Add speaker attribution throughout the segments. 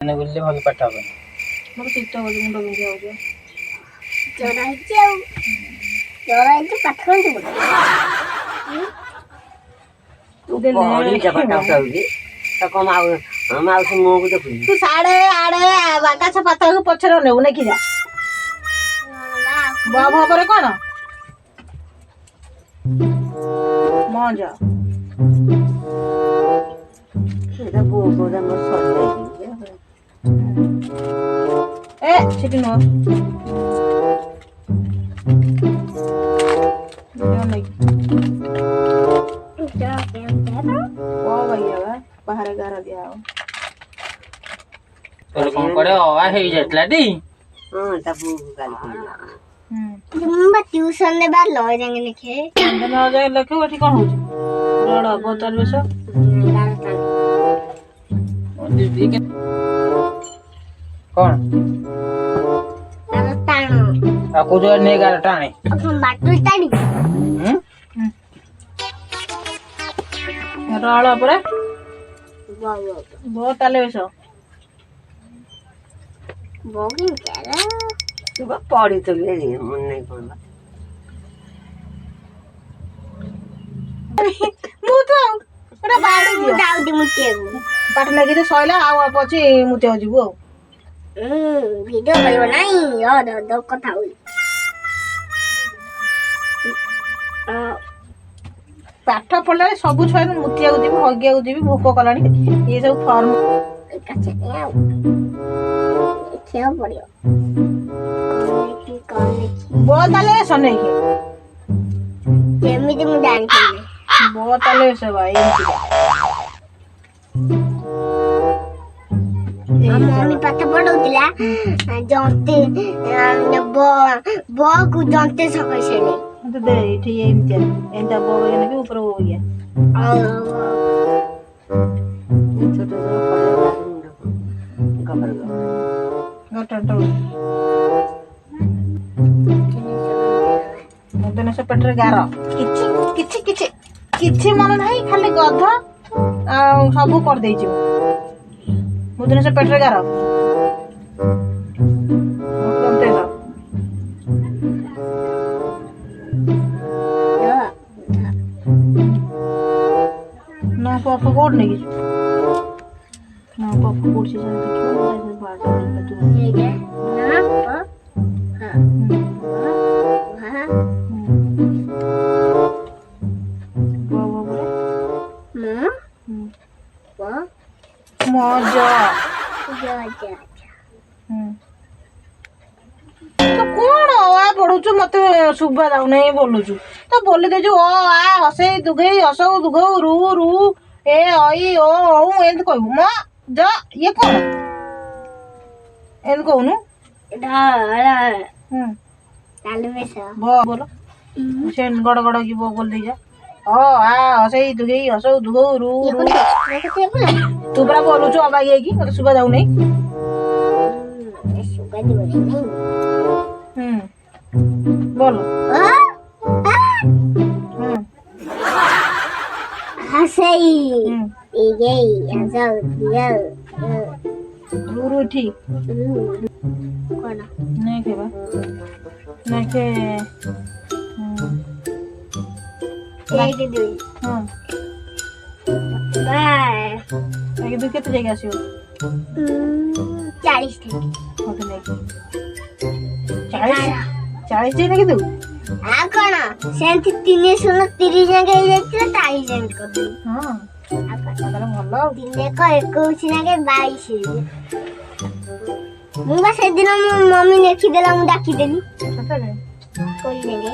Speaker 1: ମାନେ ବୁଲିଲେ ଭଲ ପାଠ ହବ।
Speaker 2: ମୋର ଶୀତ ହଉଛି, ମୁଣ୍ଡ ବିନ୍ଧା ହଉଛି।
Speaker 3: ଜରା ହେଇଛି ଆଉ ଜରା ହେଇଛି ପାଠ କେମିତି ପଢିବ?
Speaker 4: ତୁ ବଢି ଜଗଟା ଉଠାଉଛି ତ କଣ ମାଉସୀ ମୁହଁକୁ ଦେଖୁଛୁ?
Speaker 2: ତୁ ସାଡେ ଆଡେ ବାଗାଛ ପାତାକୁ ପଛରେ ନେବୁ ନାଇଁ କି ଯା ଭାବରେ କଣ ମଞ୍ଜ
Speaker 4: ସେଟା ବୋଉ ବୋଉଟା ମୋର ସରିଯାଇଛି।
Speaker 2: ଏ ସେଠି ନୁହଁ ବାହାରେ ଗାର ଦିଆ ହବ।
Speaker 1: ତୋର କଣ କରେ ଅଆ ହେଇଯାଇଥିଲା ଟି?
Speaker 4: ହଁ ତା ବୋଉକୁ କାଲି କହିଲା।
Speaker 3: ट्यूशन ले बार लय जाएंगे लिखे
Speaker 2: न जाए लखे एठी कोन होची रड बोतल बेस दीदी के
Speaker 1: कौन
Speaker 3: तानो
Speaker 1: आपको जो ने गार टाणे
Speaker 3: हम बाटू टाडी
Speaker 2: रड परे
Speaker 3: वाह
Speaker 2: बोतल बेस
Speaker 3: बोगी केरा
Speaker 4: तू बा पढ़ी तो ले मन नहीं पड़ला
Speaker 2: मु तो एटा बाडी दियो
Speaker 3: दाउदी मुते
Speaker 2: पाठ लगी तो सइला आ पछि मुते होजिबु
Speaker 3: वीडियो करबो नाही यार द कथा होई
Speaker 2: पाठ पढले सब छय मुतिया को दिबि हगिया को दिबि भूख कलानी ये सब फॉर्म
Speaker 3: कच्चे आउ क्या पड़ियो
Speaker 2: बोतल सने के
Speaker 3: केमिति मु जानि छने
Speaker 2: बोतल से भाई
Speaker 3: मम्मी पाठ पढ़ौतिला जंते ब को जंते सकै छले
Speaker 2: तो दे इठी एंता बो गने के ऊपर हो गया
Speaker 4: छोटे छोटे पढ़े खबर
Speaker 2: गटटो मुदने से पेटर गार किछि किछि किछि किछि मन नाही खाली गध आ सब कर देइ छु मुदने से पेटर गार मुदते दा ना पापा कोड नहीं ना पापा कोड से जाने देखियो ऐसे बाटा में तू
Speaker 3: ये क्या ना हां हां
Speaker 2: वो बोले
Speaker 3: वाह
Speaker 2: मजा
Speaker 3: जा
Speaker 2: तो कौन आ पढ़ुछु मते सुबा दाउ नहीं बोलुछु तो बोले दे जो आ हसे दुगई हसौ दुगौ रु रु ए आई ओ एंत कहबो म जा ये कौन एंत कहनु
Speaker 3: ढाला चालू में सा
Speaker 2: बोलो सेन गड़ गड़ की बोल दे जा ओ आ हसे दुगई हसौ दुगौ रु रु तू बरा बोलुछु अबागे की मते सुबा दाउ नहीं
Speaker 3: सुगा दिबो नहीं
Speaker 2: बोलो
Speaker 3: हसई इगे आजा दिया
Speaker 2: रूरू ठीक
Speaker 3: कोन
Speaker 2: नहीं के बा नहीं के
Speaker 3: एक दो
Speaker 2: हां
Speaker 3: बाय
Speaker 2: एक दो केते जगह आसियो
Speaker 3: 40 थे
Speaker 2: ओके नहीं 40 जे नहीं दू
Speaker 3: आ कोन सेंति 330 जगह हे जाय ताई सेंट कर दे
Speaker 2: हां
Speaker 3: आ
Speaker 2: मतलब भलो
Speaker 3: दिने को 21 जगह 22 मु बस दिन मम्मी नेखि देला मु डाकी देली
Speaker 2: सत रे
Speaker 3: कोई देंगे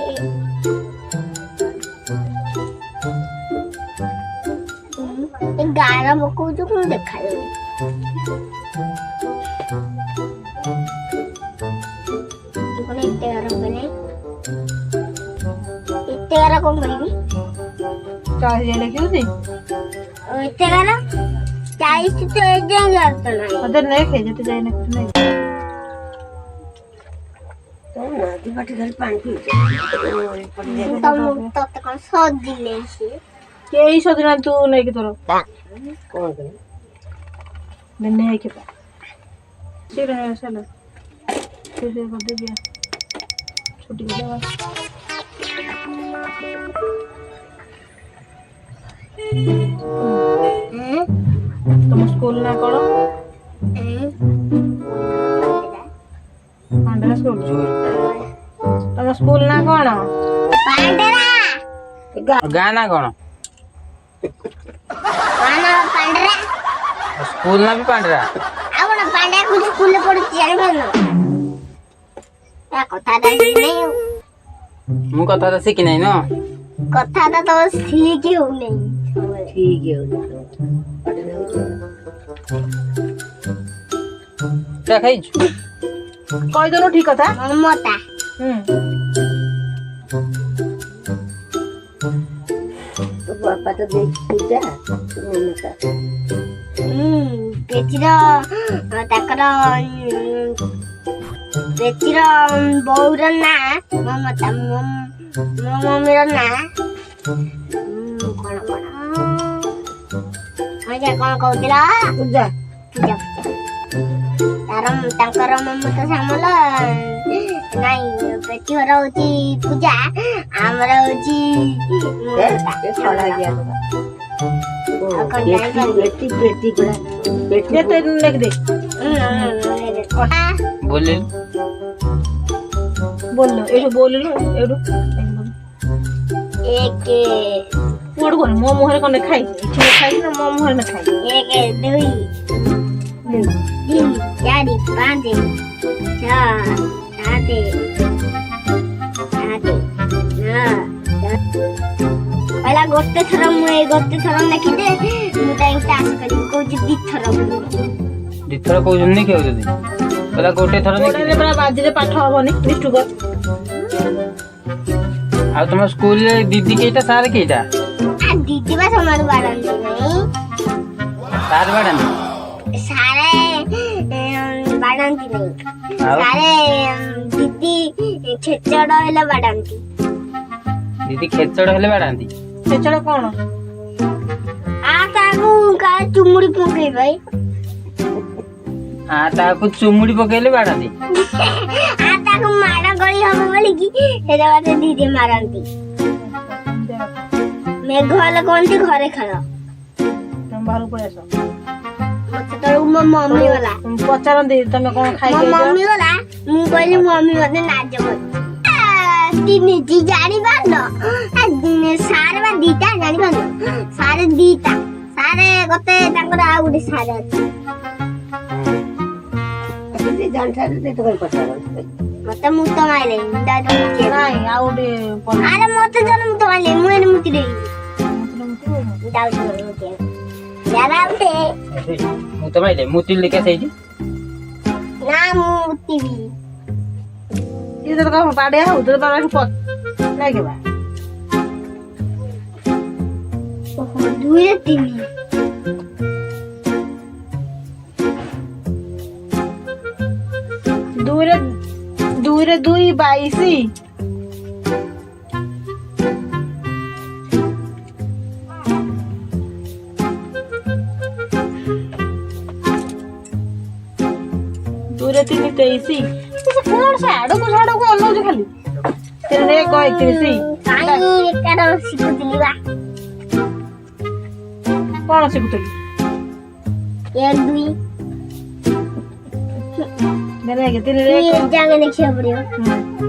Speaker 3: एक गाना बको जो को देखा ले कोने इतने गाना बने इतने गाना कौन करेगी
Speaker 2: 40 जे लिखियो थी
Speaker 3: इतने गाना 40 तो देंगे तो नहीं
Speaker 2: अदर नहीं खे जते जाय ना कुछ नहीं
Speaker 4: तो नदी बाटी घर पानी पी
Speaker 3: तब तो कौन सो दिले से
Speaker 2: के ही सदिना तू नहीं के तोर
Speaker 4: कौन करे
Speaker 2: नहीं के ठीक है चलो फिर से कर दे छुट्टी कर दे तुम स्कूल ना करो पांडरा स्कूल तुम स्कूल ना कौन
Speaker 1: गाना कौन स्कूल ना भी पांडरा
Speaker 3: स्कूल पढ़ुची कथा नहीं
Speaker 1: मु कथा तो सीखी नहीं न
Speaker 3: कथा तो सीखी हो नहीं
Speaker 4: ठीक है
Speaker 1: क्या खाई
Speaker 2: कह दोनों ठीक था
Speaker 3: ममता
Speaker 4: तो बापा तो देख पूजा
Speaker 3: पेचिर ताकर पेचिर बौर ना ममता मो मम्मीर ना कौन कौन कौन कहला
Speaker 2: पूजा
Speaker 3: पूजा तार ममता सामल नहीं पेचिर होची पूजा आमर होची
Speaker 4: खड़ा गया बेटी बेटी बेटी
Speaker 2: ये तो लिख दे
Speaker 1: बोले
Speaker 2: बोल लो एडो बोल लो एडो
Speaker 3: एक
Speaker 2: मोड़ कोन मो मोहर कोन खाई इछे खाई ना मो मोहर न खाई
Speaker 3: एक दुई तीन चार पाँच छह सात आठ नौ पहला गोटे थर मुझे गोटे थर लिखिदे मुझे टास्क करी कौच दी थर
Speaker 1: दिथर को जन्नी के होते पहला गोटे थर
Speaker 2: गोटे रे बड़ा बाजी रे पाठ हबनी बिट्टू को
Speaker 1: आ तुम स्कूल रे दीदी केटा सार केटा
Speaker 3: आ दीदी बा समार बारन नहीं
Speaker 1: सार बड़न
Speaker 3: सारे बारन नहीं सारे दीदी छेचड़ हेला बारन
Speaker 1: दीदी खेचड़ हेले बड़ांती
Speaker 2: छेचड़ कोन
Speaker 3: आ ताकू का चुमुड़ी पके भाई
Speaker 1: आ ताकू चुमुड़ी पकेले बड़ांती
Speaker 3: आ ताकू मारा गली हम बोली की हेदा बाटे दीदी मारंती मैं घर कोनती घरे खड़ा
Speaker 2: तुम बाहर पड़े सो
Speaker 3: मत तो मम्मी वाला
Speaker 2: तुम पचार दे तमे कोन खाई के
Speaker 3: मम्मी वाला मु कहली मम्मी मते ना जब तीन जी जानी बानो सारे बा दीता जानी बानो सारे दीता सारे गते तांकर आ गुडी सारे
Speaker 4: ऐसे जानता दे तो कोई पता
Speaker 3: मते मु तो माइले दादा मुते
Speaker 2: नहीं आउडे
Speaker 3: अरे मते जन मु तो माइले मु एने मुती रे दाउ मुते यारा उते
Speaker 1: मु तो माइले मुतिल लेके सही
Speaker 3: ना मुती भी
Speaker 2: इधर का पाड़े हो उधर बाबा के पत नहीं के बा
Speaker 3: ओहो दुई तीन
Speaker 2: दूरे दुई 22 दूरे 3 23 कौन सा आड़ो को अनौज खाली तेरे को 31
Speaker 3: काई एकाडा सिकुतिली बा
Speaker 2: कौन सिकुतली
Speaker 3: एक दुई
Speaker 2: देले के 3 रे
Speaker 3: ये जागे ने खेल पड़ियो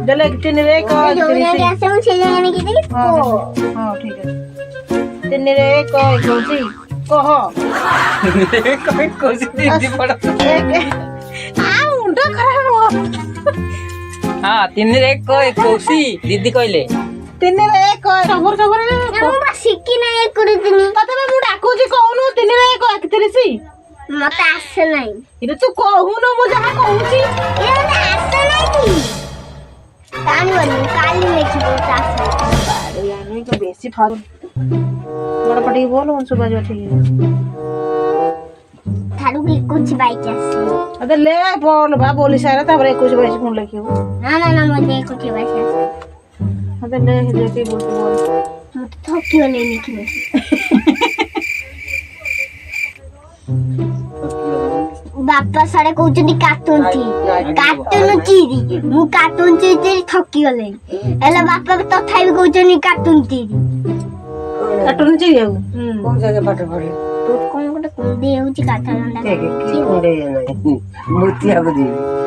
Speaker 2: देले के 3 रे को
Speaker 3: जो ने ऐसे मुझे जाने की थी
Speaker 2: हां ठीक है 3 रे को 21 कह
Speaker 1: कोई कोसी दीदी पड़ा
Speaker 2: आ मुंडा खराब हो
Speaker 1: हां 3 रे को 21 दीदी कहले
Speaker 2: 3 रे को खबर
Speaker 3: ମୁଁ ବା ଶିଖି ନାହିଁ ଏକୋଇଶି
Speaker 2: ତତେ ମୁଁ ଡାକୁଛି କହୁନୁ 3 ରେ को 31
Speaker 3: ମତେ ଆସେ ନାହିଁ
Speaker 2: ଇରେ ତୁ କହୁନୁ ମୁଁ ଯାହା କହୁଛି
Speaker 3: ଏ ମତେ ଆସେ ନାହିଁ କାନି କାଲି ଲେଖିବ ଆସେ
Speaker 2: अरे यार नहीं तो बेसी फाड़ बड़ा पटी बोल उन सुबह जो ठीक है
Speaker 3: थारू की कुछ बाइक आसे
Speaker 2: अबे ले बोल बा बोली सारा तबरे कुछ बाइक फोन लिखियो
Speaker 3: ना मुझे कुछ बाइक आसे
Speaker 2: अबे ले लेके बोल
Speaker 3: मुझे थोकियो नहीं लिखियो ବାପା ସାଡେ କହୁଛନ୍ତି କାର୍ଟୁନ ଚିରି ମୁଁ କାର୍ଟୁନ ଚିରି ଥକି ଗଲେଣି ହେଲେ ବାପା ତଥାପି କହୁଛନ୍ତି କାର୍ଟୁନ ଚିରି
Speaker 2: କାର୍ଟୁନ ଚିରିବାକୁ
Speaker 4: କୋଉ ଜାଗା ପାଠ ପଢେ
Speaker 3: ତୋର କଣ ଗୋଟେ କୁଣ୍ଡେଇ ହଉଛି କାଠ ଦଣ୍ଡା
Speaker 4: ଦେଖେ କି କୁଣ୍ଡେଇ ନାହିଁ ମୂର୍ତ୍ତିଆକୁ ଯିବି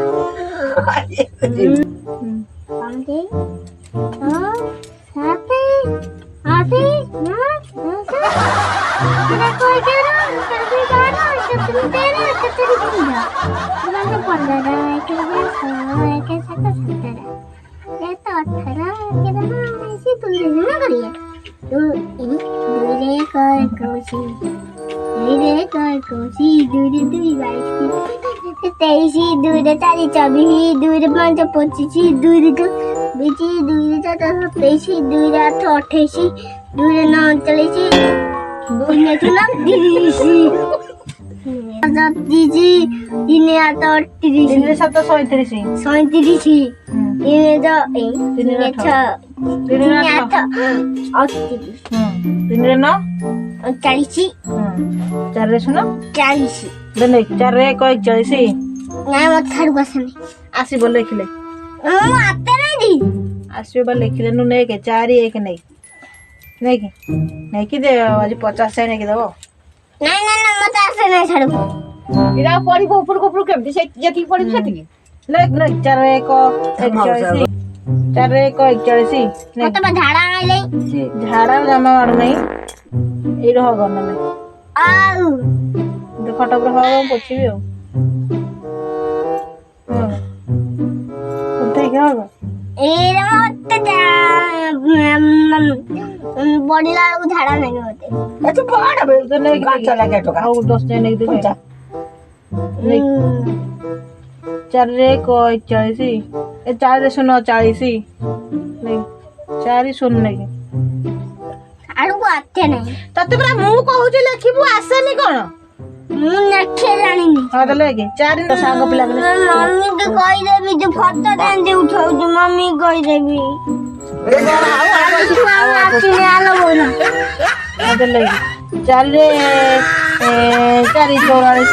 Speaker 3: तेईसी दुई चारि 24 दुई 5 25 दुई 20 दुई 4 27 दुई 8 28 दुई 9 39 दुई 30 तीन 8 38
Speaker 2: 3 7 37
Speaker 3: 37 तीन 6
Speaker 2: 3 8 3 9
Speaker 3: 40
Speaker 2: 4 ଶୁଣ
Speaker 3: 40
Speaker 2: ଦେନେ 4 1 41
Speaker 3: ନାଇଁ ମତେ ଛାଡୁ ଆସେନି
Speaker 2: ଆସିବ ଲେଖିଲେ
Speaker 3: ମୁଁ ଆତେ ନାହିଁ
Speaker 2: ଆସିବ ବା ଲେଖିଲେ ନୁ ନେଇକେ 4 1 ନେଇକି ଦେ ଆଜି 50 ନେଇକି ଦେବ
Speaker 3: ନାଇଁ ମତେ ଆସେ ନାହିଁ ଛାଡୁ
Speaker 2: ଏରା ପଢିବ ଉପରକୁ କେମିତି ସେ ଯେତିକି ପଢିବୁ ସେତିକି ଲେଖ 4 1 41 4 1 41
Speaker 3: ମତେ ବା ଝାଡା ଆଇଲେ
Speaker 2: ଝାଡା ଜମା ମାଡୁ ନାହିଁ ଏଇ ରହ ଗନ
Speaker 3: ଆଉ
Speaker 2: ଖଟ ଉପରେ ହବ ପୋଛିବି ଆଉ
Speaker 3: ଏଇରା ମତେ ବଢିଲା ବେଳକୁ ଝାଡା ନାହିଁ ମତେ
Speaker 2: ଆଚ୍ଛା ବଡ
Speaker 4: ପାଞ୍ଚ ଲାଗେ ଟଙ୍କା
Speaker 2: ଆଉ 10 ଟଙ୍କା ନେଇକି ଦେବି 4 1 41 ଏ 4 0 40 4 0 ନେଇକି
Speaker 3: ଆଡକୁ ଆତେ ନାହିଁ
Speaker 2: ତତେ ପରା ମୁଁ କହୁଛି ଲେଖିବୁ ଆସେନି କଣ
Speaker 3: ମୁଁ ଲେଖେ ଜାଣିନି
Speaker 2: ହଁ ତ ଲେଖେ 4 ସାଙ୍ଗ ପିଲାମାନେ
Speaker 3: ମମ୍ମି କୁ କହିଦେବି ଯେ ଫଟୋ କେମିତି ଉଠଉଛୁ ମମ୍ମି କହିଦେବି
Speaker 2: ହଁ ତ ଲେଖେ 4 4 44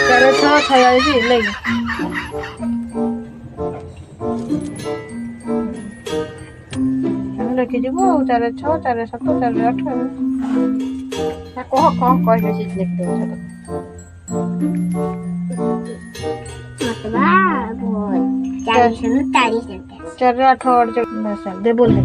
Speaker 2: 4 6 46 ଲେଖେ ଲେଖିଯିବୁ ଆଉ 4 6 4 7 4 8 କହ କଣ କହିବେ ସେ ଲେଖିଦେବ
Speaker 3: ମତେ ବା 4 8
Speaker 2: ଦେ ବୋଲେ